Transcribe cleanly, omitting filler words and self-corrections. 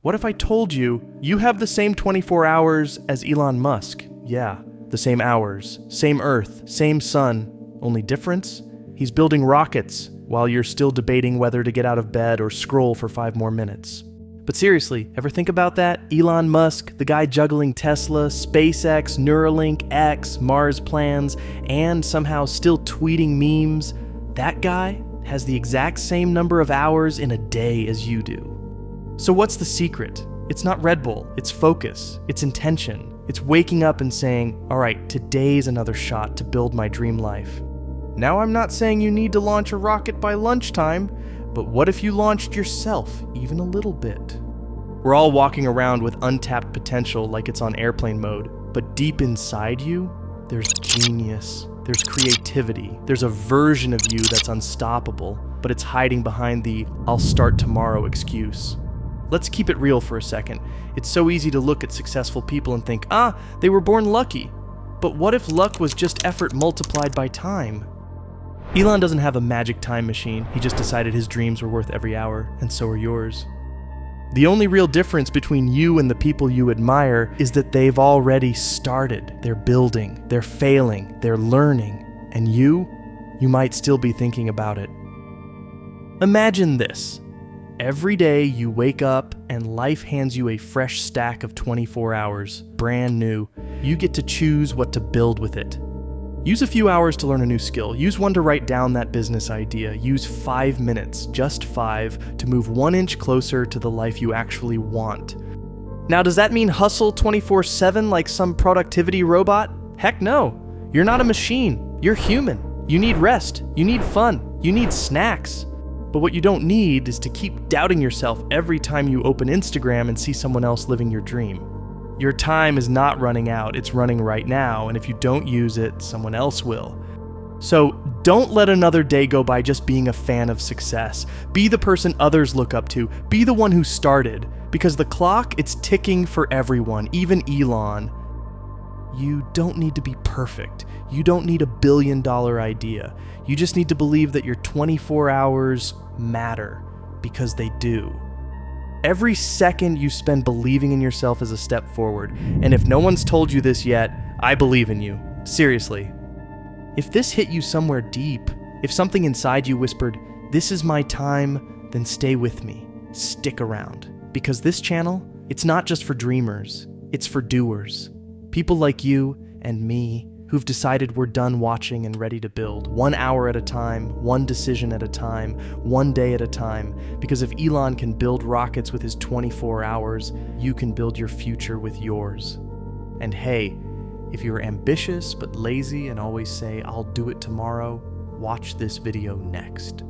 What if I told you you have the same 24 hours as Elon Musk? Yeah, the same hours, same Earth, same sun. Only difference? He's building rockets while you're still debating whether to get out of bed or scroll for 5 more minutes. But seriously, ever think about that? Elon Musk, the guy juggling Tesla, SpaceX, Neuralink, X, Mars plans, and somehow still tweeting memes. That guy has the exact same number of hours in a day as you do. So what's the secret? It's not Red Bull, it's focus, it's intention. It's waking up and saying, all right, today's another shot to build my dream life. Now, I'm not saying you need to launch a rocket by lunchtime, but what if you launched yourself even a little bit? We're all walking around with untapped potential like it's on airplane mode, but deep inside you, there's genius, there's creativity, there's a version of you that's unstoppable, but it's hiding behind the "I'll start tomorrow" excuse. Let's keep it real for a second. It's so easy to look at successful people and think, they were born lucky. But what if luck was just effort multiplied by time? Elon doesn't have a magic time machine. He just decided his dreams were worth every hour, and so are yours. The only real difference between you and the people you admire is that they've already started. They're building, they're failing, they're learning, and you might still be thinking about it. Imagine this. Every day you wake up and life hands you a fresh stack of 24 hours, brand new. You get to choose what to build with it. Use a few hours to learn a new skill. Use one to write down that business idea. Use 5 minutes, just 5, to move 1 inch closer to the life you actually want. Now, does that mean hustle 24/7 like some productivity robot? Heck no. You're not a machine. You're human. You need rest. You need fun. You need snacks. But what you don't need is to keep doubting yourself every time you open Instagram and see someone else living your dream. Your time is not running out, it's running right now, and if you don't use it, someone else will. So don't let another day go by just being a fan of success. Be the person others look up to. Be the one who started, because the clock, it's ticking for everyone, even Elon. You don't need to be perfect. You don't need a billion-dollar idea. You just need to believe that your 24 hours matter, because they do. Every second you spend believing in yourself is a step forward, and if no one's told you this yet, I believe in you. Seriously. If this hit you somewhere deep, if something inside you whispered, "This is my time," then stay with me. Stick around. Because this channel, it's not just for dreamers, it's for doers. People like you and me who've decided we're done watching and ready to build, 1 hour at a time, one decision at a time, one day at a time. Because if Elon can build rockets with his 24 hours, you can build your future with yours. And hey, if you're ambitious but lazy and always say, "I'll do it tomorrow," watch this video next.